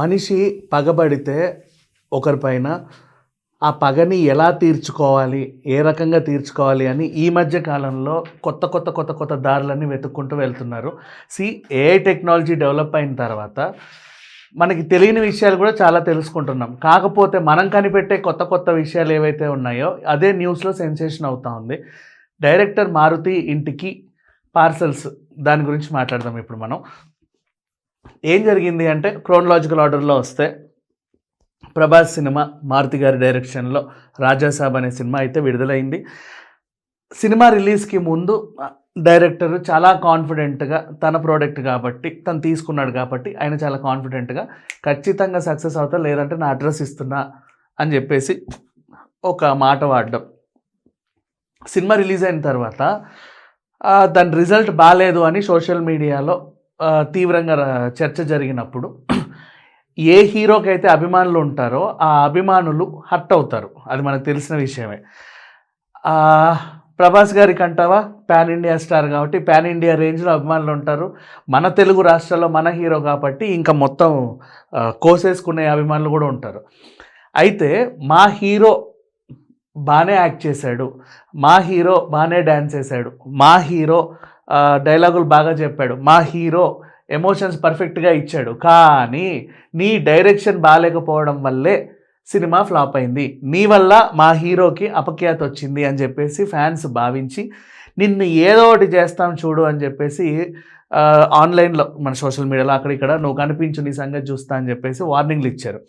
మనిషి పగబడితే ఒకరిపైన ఆ పగని ఎలా తీర్చుకోవాలి, ఏ రకంగా తీర్చుకోవాలి అని ఈ మధ్య కాలంలో కొత్త దారులన్నీ వెతుక్కుంటూ వెళ్తున్నారు. ఏఐ టెక్నాలజీ డెవలప్ అయిన తర్వాత మనకి తెలియని విషయాలు కూడా చాలా తెలుసుకుంటున్నాం. కాకపోతే మనం కనిపెట్టే కొత్త విషయాలు ఏవైతే ఉన్నాయో అదే న్యూస్లో సెన్సేషన్ అవుతా ఉంది. డైరెక్టర్ మారుతి ఇంటికి పార్సల్స్, దాని గురించి మాట్లాడదాం ఇప్పుడు మనం. ఏం జరిగింది అంటే, క్రోనలాజికల్ ఆర్డర్లో వస్తే ప్రభాస్ సినిమా మారుతి గారి డైరెక్షన్లో రాజాసాబ్ అనే సినిమా అయితే విడుదలైంది. సినిమా రిలీజ్కి ముందు డైరెక్టర్ చాలా కాన్ఫిడెంట్గా తన ప్రోడక్ట్ కాబట్టి, తను తీసుకున్నాడు కాబట్టి ఆయన చాలా కాన్ఫిడెంట్గా ఖచ్చితంగా సక్సెస్ అవుతా, లేదంటే నా అడ్రస్ ఇస్తున్నా అని చెప్పేసి ఒక మాట వాడడం. సినిమా రిలీజ్ అయిన తర్వాత దాని రిజల్ట్ బాగాలేదు అని సోషల్ మీడియాలో తీవ్రంగా చర్చ జరిగినప్పుడు ఏ హీరోకి అయితే అభిమానులు ఉంటారో ఆ అభిమానులు హర్ట్ అవుతారు. అది మనకు తెలిసిన విషయమే. ప్రభాస్ గారికి అంటావా, పాన్ ఇండియా స్టార్ కాబట్టి పాన్ ఇండియా రేంజ్లో అభిమానులు ఉంటారు. మన తెలుగు రాష్ట్రాల్లో మన హీరో కాబట్టి ఇంకా మొత్తం కోసేసుకునే అభిమానులు కూడా ఉంటారు. అయితే మా హీరో బాగానే యాక్ట్ చేశాడు, మా హీరో బాగానే డ్యాన్స్ చేశాడు, మా హీరో డైలాగులు బాగా చెప్పాడు, మా హీరో ఎమోషన్స్ పర్ఫెక్ట్గా ఇచ్చాడు, కానీ నీ డైరెక్షన్ బాగాలేకపోవడం వల్లే సినిమా ఫ్లాప్ అయింది, నీ వల్ల మా హీరోకి అపఖ్యాతి వచ్చింది అని చెప్పేసి ఫ్యాన్స్ భావించి నిన్ను ఏదో ఒకటి చేస్తాం చూడు అని చెప్పేసి ఆన్లైన్లో మన సోషల్ మీడియాలో అక్కడ ఇక్కడ నువ్వు కనిపించు, నీ సంగతి చూస్తా అని చెప్పేసి వార్నింగ్లు ఇచ్చారు.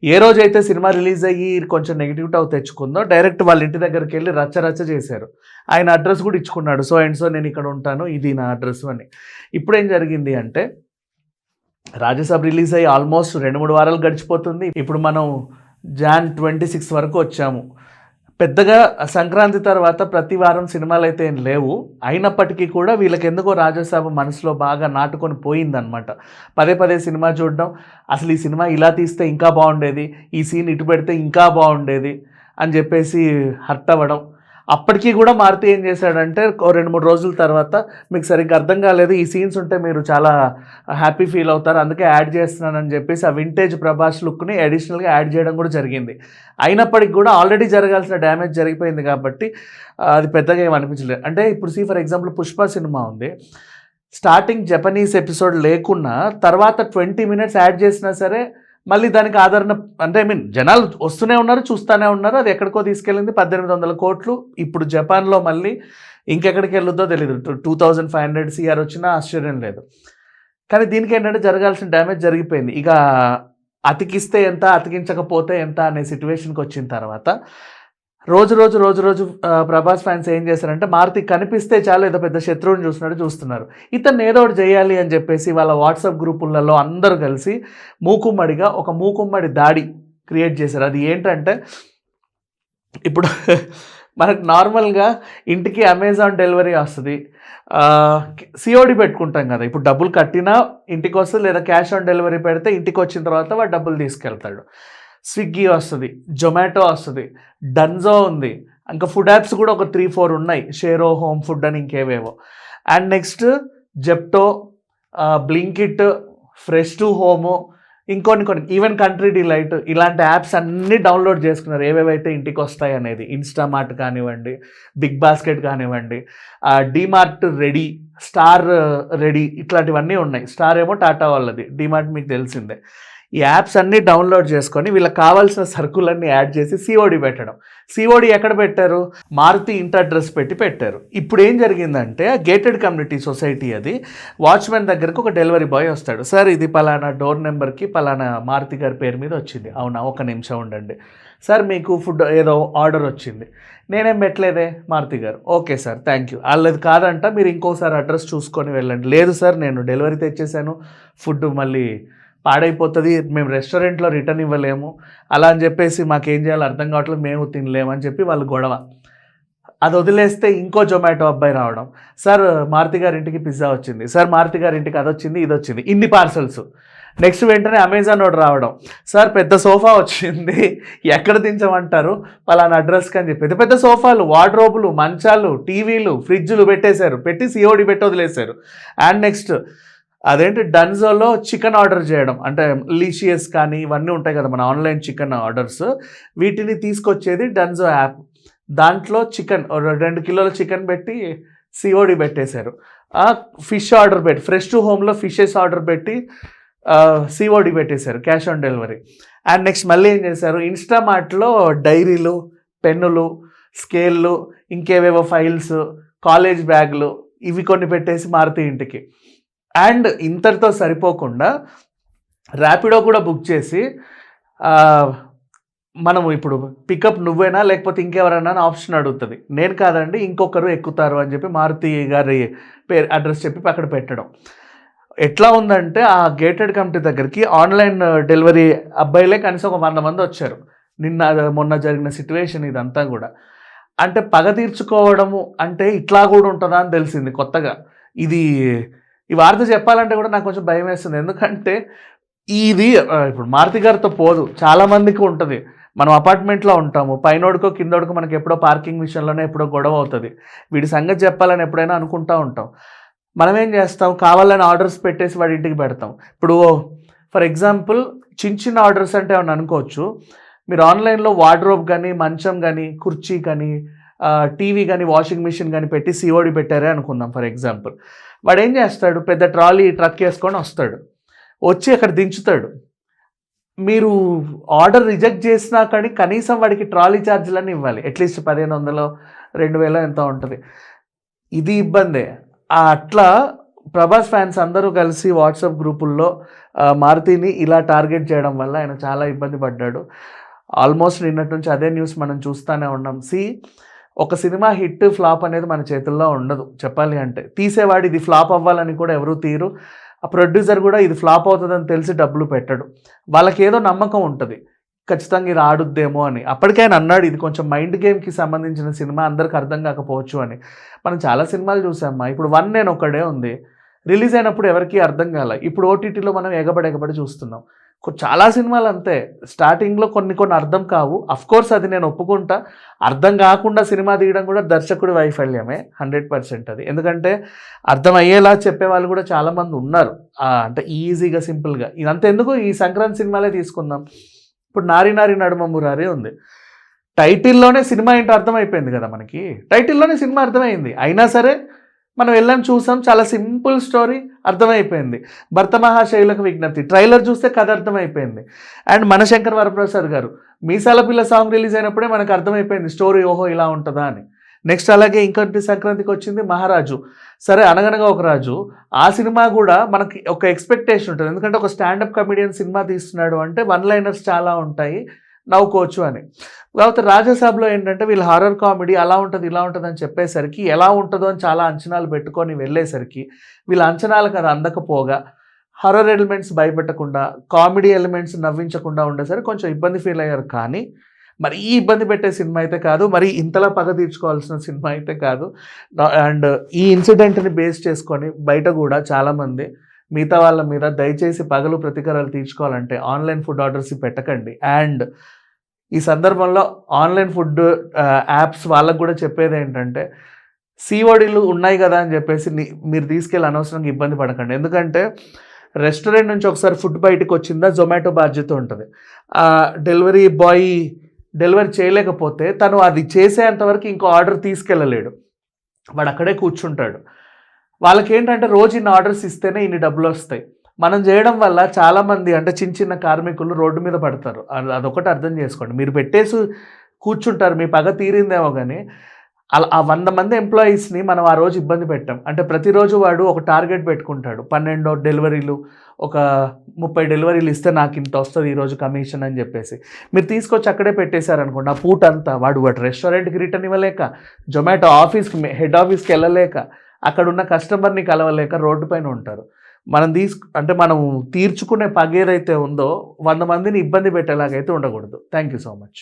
ఏ రోజైతే సినిమా రిలీజ్ అయ్యి కొంచెం నెగిటివ్ టాక్ తెచ్చుకుందో డైరెక్ట్ వాళ్ళ ఇంటి దగ్గరికి వెళ్ళి రచ్చ చేశారు. ఆయన అడ్రస్ కూడా ఇచ్చుకున్నాడు, సో అండ్ సో నేను ఇక్కడ ఉంటాను, ఇది నా అడ్రస్ అని. ఇప్పుడు ఏం జరిగింది అంటే, రాజాసాబ్ రిలీజ్ అయ్యి ఆల్మోస్ట్ 2-3 వారాలు గడిచిపోతుంది. ఇప్పుడు మనం Jan 26 వరకు వచ్చాము. పెద్దగా సంక్రాంతి తర్వాత ప్రతి వారం సినిమాలు అయితే ఏం లేవు. అయినప్పటికీ కూడా వీళ్ళకి ఎందుకో రాజాసాబ్ మనసులో బాగా నాటుకొని పోయిందనమాట. పదే సినిమా చూడడం, అసలు ఈ సినిమా ఇలా తీస్తే ఇంకా బాగుండేది, ఈ సీన్ ఇటు పెడితే ఇంకా బాగుండేది అని చెప్పేసి హర్ట్ అవ్వడం. అప్పటికీ కూడా మారుతి ఏం చేశాడంటే 2-3 రోజుల తర్వాత, మీకు సరిగ్గా అర్థం కాలేదు, ఈ సీన్స్ ఉంటే మీరు చాలా హ్యాపీ ఫీల్ అవుతారు, అందుకే యాడ్ చేస్తున్నానని చెప్పేసి ఆ వింటేజ్ ప్రభాస్ లుక్ని అడిషనల్గా యాడ్ చేయడం కూడా జరిగింది. అయినప్పటికీ కూడా ఆల్రెడీ జరగాల్సిన డ్యామేజ్ జరిగిపోయింది కాబట్టి అది పెద్దగా ఏమి అనిపించలేదు. అంటే ఇప్పుడు ఫర్ ఎగ్జాంపుల్ పుష్ప సినిమా ఉంది, స్టార్టింగ్ జపనీస్ ఎపిసోడ్ లేకున్నా తర్వాత 20 minutes యాడ్ చేసినా సరే మళ్ళీ దానికి ఆదరణ, అంటే జనాలు వస్తూనే ఉన్నారు, చూస్తూనే ఉన్నారు. అది ఎక్కడికో తీసుకెళ్ళింది, 1800 కోట్లు. ఇప్పుడు జపాన్లో మళ్ళీ ఇంకెక్కడికి వెళ్ళొద్దో తెలియదు, 2500 CR వచ్చినా ఆశ్చర్యం లేదు. కానీ దీనికి ఏంటంటే జరగాల్సిన డ్యామేజ్ జరిగిపోయింది. ఇక అతికిస్తే ఎంత, అతికించకపోతే ఎంత అనే సిచ్యువేషన్కి వచ్చిన తర్వాత రోజు ప్రభాస్ ఫ్యాన్స్ ఏం చేశారంటే, మారుతి కనిపిస్తే చాలు ఏదో పెద్ద శత్రువుని చూస్తున్నారు, ఇతను ఏదో ఒకటి చేయాలి అని చెప్పేసి వాళ్ళ వాట్సాప్ గ్రూపులలో అందరూ కలిసి మూకుమ్మడిగా ఒక మూకుమ్మడి దాడి క్రియేట్ చేశారు. అది ఏంటంటే, ఇప్పుడు మనకు నార్మల్గా ఇంటికి అమెజాన్ డెలివరీ వస్తుంది, COD పెట్టుకుంటాం కదా, ఇప్పుడు డబ్బులు కట్టినా ఇంటికి వస్తుంది, లేదా క్యాష్ ఆన్ డెలివరీ పెడితే ఇంటికి వచ్చిన తర్వాత వాడు డబ్బులు తీసుకెళ్తాడు. స్విగ్గీ వస్తుంది, జొమాటో వస్తుంది, డన్జో ఉంది, ఇంకా ఫుడ్ యాప్స్ కూడా ఒక 3-4 ఉన్నాయి, షేరో, హోమ్ ఫుడ్ అని ఇంకేవేవో. And next Zepto, Blinkit, fresh to home, కొన్ని ఈవెన్ కంట్రీ డిలైట్, ఇలాంటి యాప్స్ అన్నీ డౌన్లోడ్ చేసుకున్నారు ఏవేవైతే ఇంటికి వస్తాయి అనేది. ఇన్స్టామార్ట్ కానివ్వండి, బిగ్ బాస్కెట్ కానివ్వండి, డిమార్ట్ రెడీ, స్టార్ రెడీ, ఇట్లాంటివన్నీ ఉన్నాయి. స్టార్ ఏమో టాటా వాళ్ళది, డిమార్ట్ మీకు తెలిసిందే. ఈ యాప్స్ అన్నీ డౌన్లోడ్ చేసుకొని వీళ్ళకి కావాల్సిన సరుకులన్నీ యాడ్ చేసి COD పెట్టడం. COD ఎక్కడ పెట్టారు, మారుతి ఇంటి అడ్రస్ పెట్టారు. ఇప్పుడు ఏం జరిగిందంటే, గేటెడ్ కమ్యూనిటీ సొసైటీ, అది వాచ్మెన్ దగ్గరకు ఒక డెలివరీ బాయ్ వస్తాడు, సార్ ఇది పలానా డోర్ నెంబర్కి పలానా మారుతి గారి పేరు మీద వచ్చింది. అవునా, 1 నిమిషం ఉండండి సార్, మీకు ఫుడ్ ఏదో ఆర్డర్ వచ్చింది, నేనేం పెట్టలేదే మారుతి గారు. Okay sir, thank you. వాళ్ళది కాదంట, మీరు ఇంకోసారి అడ్రస్ చూసుకొని వెళ్ళండి. లేదు సార్, నేను డెలివరీ తెచ్చేసాను, ఫుడ్ మళ్ళీ పాడైపోతుంది, మేము రెస్టారెంట్లో రిటర్న్ ఇవ్వలేము, అలా అని చెప్పేసి మాకేం చేయాలో అర్థం కావట్లేదు, మేము తినలేము అని చెప్పి వాళ్ళు గొడవ. అది వదిలేస్తే ఇంకో జొమాటో అబ్బాయి రావడం, సార్ మారుతి గారి ఇంటికి పిజ్జా వచ్చింది, సార్ మారుతి గారి ఇంటికి అది వచ్చింది, ఇది వచ్చింది, ఇన్ని పార్సల్స్. నెక్స్ట్ వెంటనే అమెజాన్ వాడు రావడం, సార్ పెద్ద సోఫా వచ్చింది, ఎక్కడ దించమంటారు, పలానా అడ్రస్కి అని చెప్పి పెద్ద సోఫాలు, వార్డ్రోబులు, మంచాలు, టీవీలు, ఫ్రిడ్జ్లు పెట్టి COD పెట్టి వదిలేశారు. అండ్ నెక్స్ట్ అదేంటి డన్జోలో చికెన్ ఆర్డర్ చేయడం, అంటే లీషియస్ కానీ ఇవన్నీ ఉంటాయి కదా మన ఆన్లైన్ చికెన్ ఆర్డర్స్, వీటిని తీసుకొచ్చేది డన్జో యాప్. దాంట్లో చికెన్ 2 కిలోల చికెన్ పెట్టి సిఓడి పెట్టేశారు. ఫిష్ ఆర్డర్ పెట్టి ఫ్రెష్ టు హోమ్లో ఫిషెస్ ఆర్డర్ పెట్టి సిఓడి పెట్టేశారు, cash on delivery. And next మళ్ళీ ఏం చేశారు, ఇన్స్టామార్ట్లో డైరీలు, పెన్నులు, స్కేళ్ళు, ఇంకేవేవో ఫైల్స్, కాలేజ్ బ్యాగులు ఇవి కొన్ని పెట్టేసి మారుతి ఇంటికి. అండ్ ఇంతటితో సరిపోకుండా ర్యాపిడో కూడా బుక్ చేసి మనము ఇప్పుడు పికప్ నువ్వేనా లేకపోతే ఇంకెవరైనా ఆప్షన్ అడుగుతుంది. నేను కాదండి ఇంకొకరు ఎక్కుతారు అని చెప్పి మారుతి గారి పేరు అడ్రస్ చెప్పి అక్కడ పెట్టడం. ఎట్లా ఉందంటే ఆ గేటెడ్ కమిటీ దగ్గరికి ఆన్లైన్ డెలివరీ అబ్బాయిలే కనీసం ఒక 100 మంది వచ్చారు మొన్న జరిగిన సిచ్యువేషన్ ఇదంతా కూడా. అంటే పగ తీర్చుకోవడము అంటే ఇట్లా కూడా ఉంటుందా అని తెలిసింది కొత్తగా. ఈ వార్త చెప్పాలంటే కూడా నాకు కొంచెం భయం వేస్తుంది. ఎందుకంటే ఇది ఇప్పుడు మారుతి గారితో పోదు, చాలామందికి ఉంటుంది. మనం అపార్ట్మెంట్లో ఉంటాము, పైనోడుకో కిందోడుకో మనకి ఎప్పుడో పార్కింగ్ విషయంలోనే ఎప్పుడో గొడవ అవుతుంది. వీడి సంగతి చెప్పాలని ఎప్పుడైనా అనుకుంటూ ఉంటాం. మనం ఏం చేస్తాం, కావాలని ఆర్డర్స్ పెట్టేసి వాడి ఇంటికి పెడతాం. ఇప్పుడు ఫర్ ఎగ్జాంపుల్ చిన్న ఆర్డర్స్ అంటే ఏమన్నా అనుకోవచ్చు. మీరు ఆన్లైన్లో వార్డ్రోబ్ కానీ, మంచం కానీ, కుర్చీ కానీ, టీవీ కానీ, వాషింగ్ మిషన్ కానీ పెట్టి సిఓడి పెట్టారే అనుకుందాం ఫర్ ఎగ్జాంపుల్. వాడు ఏం చేస్తాడు, పెద్ద ట్రాలీ ట్రక్ వేసుకొని వస్తాడు, వచ్చి అక్కడ దించుతాడు. మీరు ఆర్డర్ రిజెక్ట్ చేసినా కానీ కనీసం వాడికి ట్రాలీ ఛార్జీలన్నీ ఇవ్వాలి, అట్లీస్ట్ 1500 2000 ఎంత ఉంటుంది. ఇది ఇబ్బందే. అట్లా ప్రభాస్ ఫ్యాన్స్ అందరూ కలిసి వాట్సాప్ గ్రూపుల్లో మారుతిని ఇలా టార్గెట్ చేయడం వల్ల ఆయన చాలా ఇబ్బంది పడ్డాడు. ఆల్మోస్ట్ నిన్నటి నుంచి అదే న్యూస్ మనం చూస్తూనే ఉన్నాం. ఒక సినిమా హిట్ ఫ్లాప్ అనేది మన చేతుల్లో ఉండదు చెప్పాలి అంటే. తీసేవాడు ఇది ఫ్లాప్ అవ్వాలని కూడా ఎవరూ తీరు, ఆ ప్రొడ్యూసర్ కూడా ఇది ఫ్లాప్ అవుతుందని తెలిసి డబ్బులు పెట్టడు. వాళ్ళకి ఏదో నమ్మకం ఉంటుంది ఖచ్చితంగా ఇది ఆడుద్దేమో అని. అప్పటికైనా అన్నాడు ఇది కొంచెం మైండ్ గేమ్కి సంబంధించిన సినిమా, అందరికి అర్థం కాకపోవచ్చు అని. మనం చాలా సినిమాలు చూసామ్మా. ఇప్పుడు 1 నేను ఒక్కడే ఉంది, రిలీజ్ అయినప్పుడు ఎవరికీ అర్థం కాల. ఇప్పుడు ఓటీటీలో మనం ఎగబడి చూస్తున్నాం. చాలా సినిమాలు అంతే, స్టార్టింగ్లో కొన్ని అర్థం కావు. అఫ్కోర్స్ అది నేను ఒప్పుకుంటా. అర్థం కాకుండా సినిమా తీయడం కూడా దర్శకుడి వైఫల్యమే 100% అది. ఎందుకంటే అర్థం అయ్యేలా చెప్పేవాళ్ళు కూడా చాలామంది ఉన్నారు, అంటే ఈజీగా సింపుల్గా. ఇదంతా ఎందుకు, ఈ సంక్రాంతి సినిమాలే తీసుకుందాం. ఇప్పుడు నారి నారి నడుమ మురారి ఉంది, టైటిల్లోనే సినిమా ఏంటో అర్థమైపోయింది కదా మనకి. టైటిల్లోనే సినిమా అర్థమైంది, అయినా సరే మనం వెళ్ళాం చూసాం, చాలా సింపుల్ స్టోరీ అర్థమైపోయింది. భర్త మహాశైలకు విజ్ఞప్తి ట్రైలర్ చూస్తే కథ అర్థమైపోయింది. అండ్ మనశంకర్ వరప్రసాద్ గారు మీసాల పిల్ల సాంగ్ రిలీజ్ అయినప్పుడే మనకు అర్థమైపోయింది స్టోరీ, ఓహో ఇలా ఉంటుందా అని. నెక్స్ట్ అలాగే ఇంకొకటి సంక్రాంతికి వచ్చింది మహారాజు. సరే అనగనగా ఒక రాజు, ఆ సినిమా కూడా మనకి ఒక ఎక్స్పెక్టేషన్ ఉంటుంది. ఎందుకంటే ఒక స్టాండప్ కమెడియన్ సినిమా తీస్తున్నాడు అంటే 1 లైనర్స్ చాలా ఉంటాయి, నవ్వుకోవచ్చు అని. కాకపోతే రాజాసాబ్లో ఏంటంటే వీళ్ళు హారర్ కామెడీ అలా ఉంటుంది ఇలా ఉంటుంది అని చెప్పేసరికి ఎలా ఉంటుందో అని చాలా అంచనాలు పెట్టుకొని వెళ్ళేసరికి వీళ్ళ అంచనాలకు అది అందకపోగా, హారర్ ఎలిమెంట్స్ భయపెట్టకుండా, కామెడీ ఎలిమెంట్స్ నవ్వించకుండా ఉండేసరికి కొంచెం ఇబ్బంది ఫీల్ అయ్యారు. కానీ మరీ ఇబ్బంది పెట్టే సినిమా అయితే కాదు, మరి ఇంతలా పగ తీర్చుకోవాల్సిన సినిమా అయితే కాదు. అండ్ ఈ ఇన్సిడెంట్ని బేస్ చేసుకొని బయట కూడా చాలామంది మిగతా వాళ్ళ మీద దయచేసి పగలు ప్రతీకారాలు తీర్చుకోవాలంటే ఆన్లైన్ ఫుడ్ ఆర్డర్స్ పెట్టకండి. అండ్ ఈ సందర్భంలో ఆన్లైన్ ఫుడ్ యాప్స్ వాళ్ళకు కూడా చెప్పేది ఏంటంటే సిఓడీలు ఉన్నాయి కదా అని చెప్పేసి మీరు తీసుకెళ్ళి అనవసరంగా ఇబ్బంది పడకండి. ఎందుకంటే రెస్టారెంట్ నుంచి ఒకసారి ఫుడ్ బయటకు వచ్చిందా జొమాటో బాధ్యత ఉంటుంది. డెలివరీ బాయ్ డెలివరీ చేయలేకపోతే తను అది చేసేంతవరకు ఇంకో ఆర్డర్ తీసుకెళ్ళలేడు, వాడు అక్కడే కూర్చుంటాడు. వాళ్ళకి ఏంటంటే రోజు ఇన్ని ఆర్డర్స్ ఇస్తేనే ఇన్ని డబ్బులు వస్తాయి. మనం చేయడం వల్ల చాలామంది అంటే చిన్న కార్మికులు రోడ్డు మీద పడతారు. అదొకటి అర్థం చేసుకోండి. మీరు పెట్టేసి కూర్చుంటారు, మీ పగ తీరిందేమో కానీ అలా ఆ 100 మంది ఎంప్లాయీస్ని మనం ఆ రోజు ఇబ్బంది పెట్టాం. అంటే ప్రతిరోజు వాడు ఒక టార్గెట్ పెట్టుకుంటాడు, 12 డెలివరీలు, ఒక 30 డెలివరీలు ఇస్తే నాకు ఇంత వస్తుంది ఈరోజు కమిషన్ అని చెప్పేసి. మీరు తీసుకొచ్చి అక్కడే పెట్టేశారనుకోండి, ఆ పూట అంతా వాడు రెస్టారెంట్కి రిటర్న్ ఇవ్వలేక, జొమాటో ఆఫీస్కి హెడ్ ఆఫీస్కి వెళ్ళలేక, అక్కడ ఉన్న కస్టమర్ని కలవలేక రోడ్డు పైన ఉంటారు. మనం తీర్చుకునే పగ ఏదైతే ఉందో 100 మందిని ఇబ్బంది పెట్టేలాగైతే ఉండకూడదు. Thank you so much.